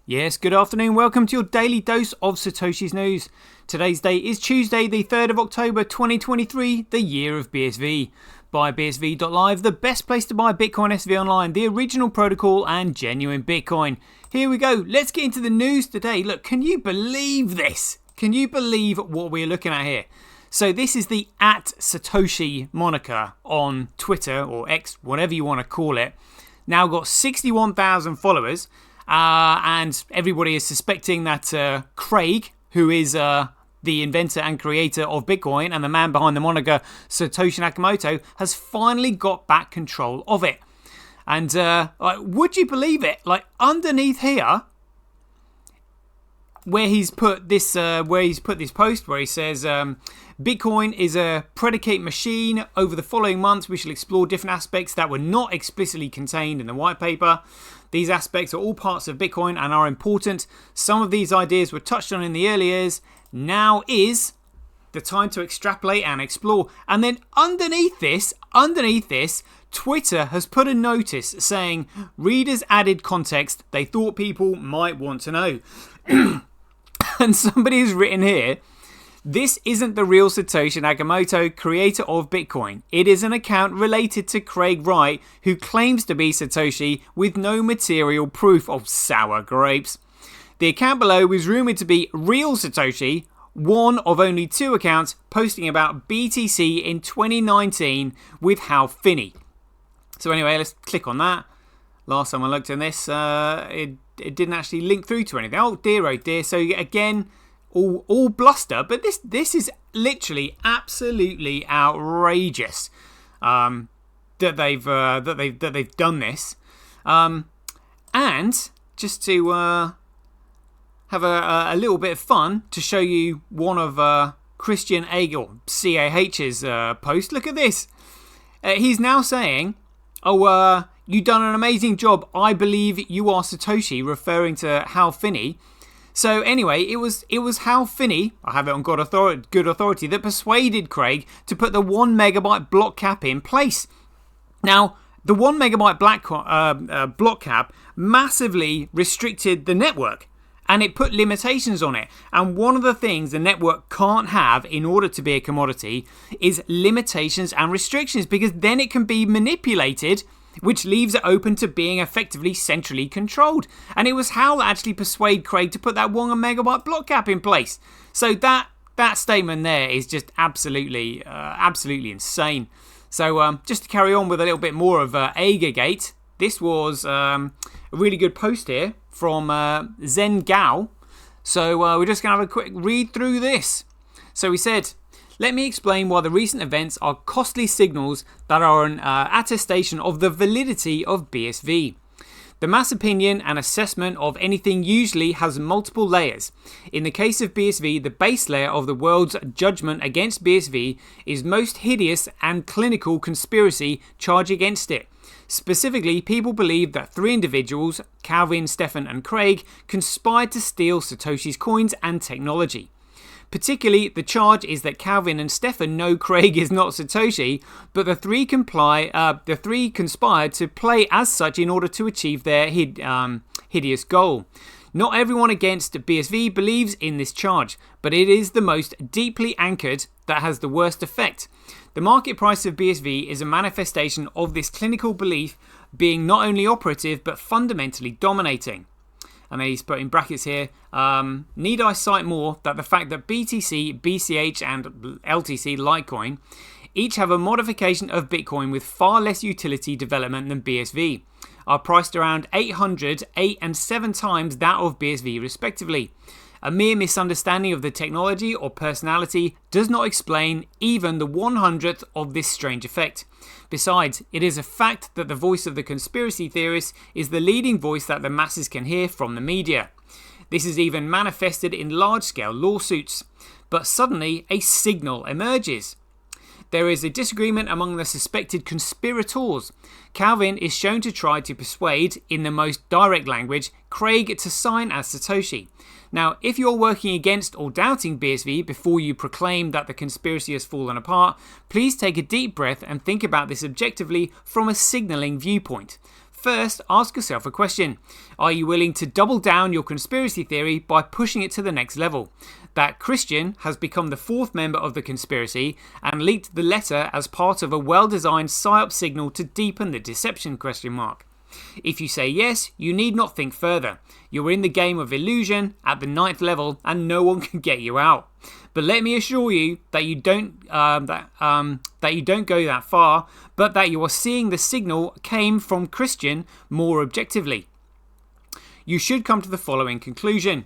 Yes, good afternoon. Welcome to your daily dose of Satoshis news. Today's date is Tuesday, the 3rd of October 2023, the year of BSV. Buy BSV.live, the best place to buy Bitcoin SV online, the original protocol and genuine Bitcoin. Here we go. Let's get into the news today. Look, can you believe this? Can you believe what we're looking at here? So this is the @Satoshi moniker on Twitter or X, whatever you want to call it. Now got 61,000 followers. And everybody is suspecting that Craig, who is the inventor and creator of Bitcoin and the man behind the moniker Satoshi Nakamoto, has finally got back control of it. And would you believe it? Like underneath here, where he's put this post where he says Bitcoin is a predicate machine. Over the following months, we shall explore different aspects that were not explicitly contained in the white paper. These aspects are all parts of Bitcoin and are important. Some of these ideas were touched on in the early years. Now is the time to extrapolate and explore. And then underneath this, Twitter has put a notice saying readers added context they thought people might want to know. And somebody has written here, this isn't the real Satoshi Nakamoto, creator of Bitcoin. It is an account related to Craig Wright, who claims to be Satoshi with no material proof of sour grapes. The account below was rumoured to be real Satoshi, one of only 2 accounts posting about BTC in 2019 with Hal Finney. So anyway, let's click on that. Last time I looked at this, it didn't actually link through to anything. Oh dear. So again, all bluster, but this is literally absolutely outrageous that they've done this. And just to have a little bit of fun, to show you one of Christian Agel CAH's post. Look at this. He's now saying, "Oh, you done an amazing job. I believe you are Satoshi," referring to Hal Finney. So anyway, it was Hal Finney, I have it on good authority, that persuaded Craig to put the 1 megabyte block cap in place. Now, the 1 megabyte block cap massively restricted the network, and it put limitations on it. And one of the things the network can't have in order to be a commodity is limitations and restrictions, because then it can be manipulated, which leaves it open to being effectively centrally controlled. And it was Hal that actually persuaded Craig to put that 1 megabyte block cap in place. So that statement there is just absolutely insane. So just to carry on with a little bit more of Agergate, this was a really good post here from Zen Gao. So we're just going to have a quick read through this. So he said, "Let me explain why the recent events are costly signals that are an attestation of the validity of BSV. The mass opinion and assessment of anything usually has multiple layers. In the case of BSV, the base layer of the world's judgment against BSV is most hideous and clinical conspiracy charge against it. Specifically, people believe that 3 individuals, Calvin, Stefan and Craig, conspired to steal Satoshi's coins and technology. Particularly, the charge is that Calvin and Stefan know Craig is not Satoshi, but the three conspired to play as such in order to achieve their hideous goal. Not everyone against BSV believes in this charge, but it is the most deeply anchored that has the worst effect. The market price of BSV is a manifestation of this clinical belief being not only operative, but fundamentally dominating." And then he's put in brackets here, need I cite more that the fact that BTC, BCH and LTC Litecoin each have a modification of Bitcoin with far less utility development than BSV, are priced around 800, 8 and 7 times that of BSV respectively. A mere misunderstanding of the technology or personality does not explain even the 100th of this strange effect. Besides, it is a fact that the voice of the conspiracy theorists is the leading voice that the masses can hear from the media. This is even manifested in large-scale lawsuits. But suddenly, a signal emerges. There is a disagreement among the suspected conspirators. Calvin is shown to try to persuade, in the most direct language, Craig to sign as Satoshi. Now, if you're working against or doubting BSV before you proclaim that the conspiracy has fallen apart, please take a deep breath and think about this objectively from a signalling viewpoint. First, ask yourself a question. Are you willing to double down your conspiracy theory by pushing it to the next level? That Christian has become the fourth member of the conspiracy and leaked the letter as part of a well-designed psyop signal to deepen the deception ? If you say yes, you need not think further. You're in the game of illusion at the 9th level and no one can get you out. But let me assure you that you don't go that far, but that you are seeing the signal came from Christian more objectively. You should come to the following conclusion.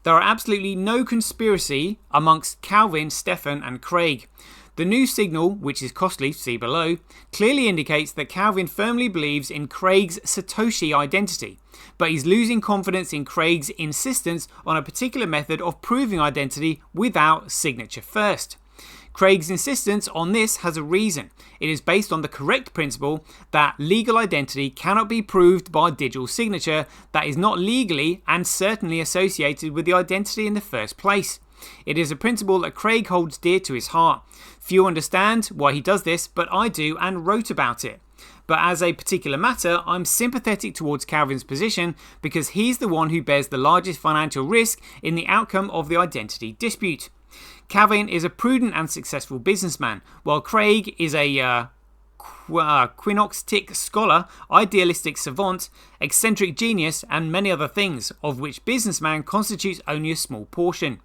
There are absolutely no conspiracy amongst Calvin, Stephan and Craig. The new signal, which is costly, see below, clearly indicates that Calvin firmly believes in Craig's Satoshi identity, but he's losing confidence in Craig's insistence on a particular method of proving identity without signature first. Craig's insistence on this has a reason. It is based on the correct principle that legal identity cannot be proved by digital signature that is not legally and certainly associated with the identity in the first place. It is a principle that Craig holds dear to his heart. Few understand why he does this, but I do and wrote about it. But as a particular matter, I'm sympathetic towards Calvin's position because he's the one who bears the largest financial risk in the outcome of the identity dispute. Calvin is a prudent and successful businessman, while Craig is a quixotic scholar, idealistic savant, eccentric genius, and many other things, of which businessman constitutes only a small portion.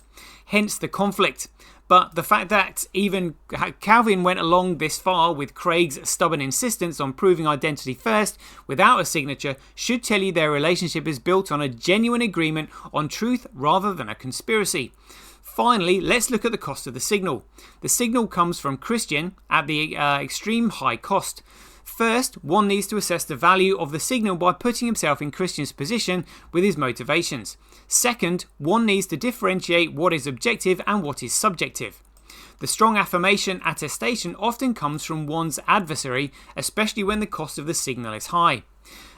Hence the conflict. But the fact that even Calvin went along this far with Craig's stubborn insistence on proving identity first without a signature should tell you their relationship is built on a genuine agreement on truth rather than a conspiracy. Finally, let's look at the cost of the signal. The signal comes from Christian at the extreme high cost. First, one needs to assess the value of the signal by putting himself in Christian's position with his motivations. Second, one needs to differentiate what is objective and what is subjective. The strong affirmation attestation often comes from one's adversary, especially when the cost of the signal is high.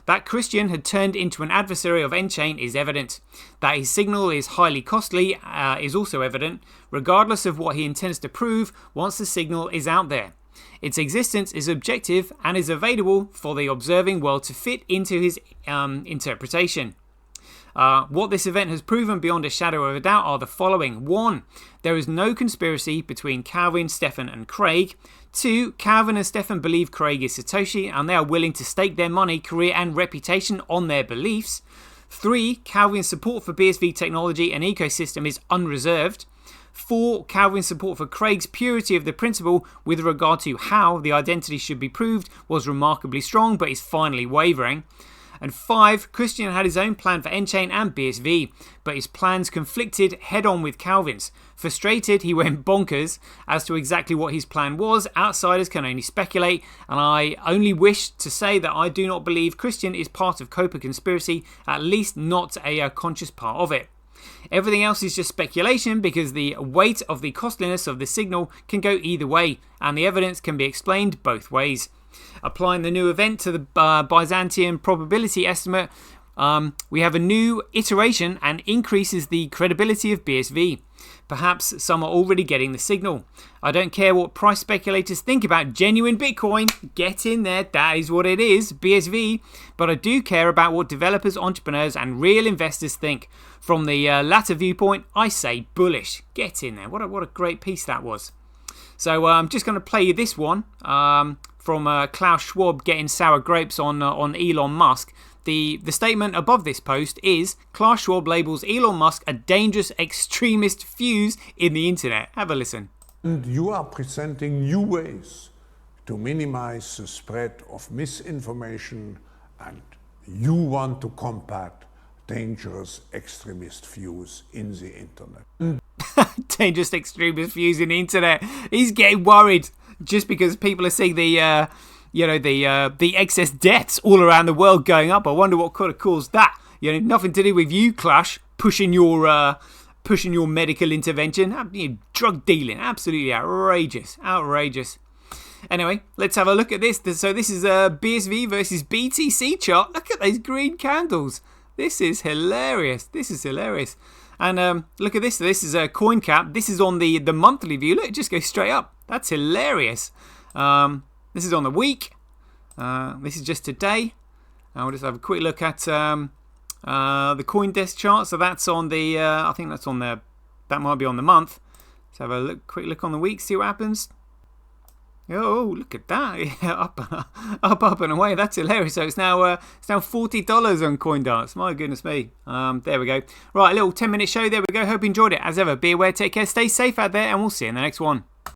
That Christian had turned into an adversary of nChain is evident. That his signal is highly costly is also evident, regardless of what he intends to prove once the signal is out there. Its existence is objective and is available for the observing world to fit into his interpretation. What this event has proven beyond a shadow of a doubt are the following. 1. There is no conspiracy between Calvin, Stephan and Craig. 2. Calvin and Stephan believe Craig is Satoshi and they are willing to stake their money, career and reputation on their beliefs. 3. Calvin's support for BSV technology and ecosystem is unreserved. 4. Calvin's support for Craig's purity of the principle with regard to how the identity should be proved was remarkably strong but is finally wavering. And 5. Christian had his own plan for nChain and BSV, but his plans conflicted head-on with Calvin's. Frustrated, he went bonkers. As to exactly what his plan was, outsiders can only speculate, and I only wish to say that I do not believe Christian is part of Copa conspiracy, at least not a conscious part of it. Everything else is just speculation because the weight of the costliness of the signal can go either way, and the evidence can be explained both ways. Applying the new event to the Byzantine probability estimate, we have a new iteration and increases the credibility of BSV. Perhaps some are already getting the signal. I don't care what price speculators think about genuine Bitcoin. Get in there, that is what it is, BSV. But I do care about what developers, entrepreneurs and real investors think. From the latter viewpoint, I say bullish. Get in there. What a great piece that was. So I'm just going to play you this one from Klaus Schwab getting sour grapes on Elon Musk. The statement above this post is, Klaus Schwab labels Elon Musk a dangerous extremist fuse in the internet. Have a listen. And you are presenting new ways to minimize the spread of misinformation, and you want to combat dangerous extremist views in the internet. Dangerous extremist views in the internet. He's getting worried just because people are seeing the excess deaths all around the world going up. I wonder what could have caused that. Nothing to do with you, Clash, pushing your medical intervention, drug dealing, absolutely outrageous. Anyway, let's have a look at this. So this is a BSV versus BTC chart. Look at those green candles. This is hilarious. And look at this. This is a coin cap. This is on the monthly view. Look, it just goes straight up. That's hilarious. This is on the week. This is just today. And we'll just have a quick look at the CoinDesk chart. So that's on the, I think that's on the, that might be on the month. Let's have a quick look on the week, see what happens. Oh, look at that! Yeah, up and away. That's hilarious. So it's now $40 on CoinDance. My goodness me. There we go. Right, a little 10-minute show. There we go. Hope you enjoyed it. As ever, be aware, take care, stay safe out there, and we'll see you in the next one.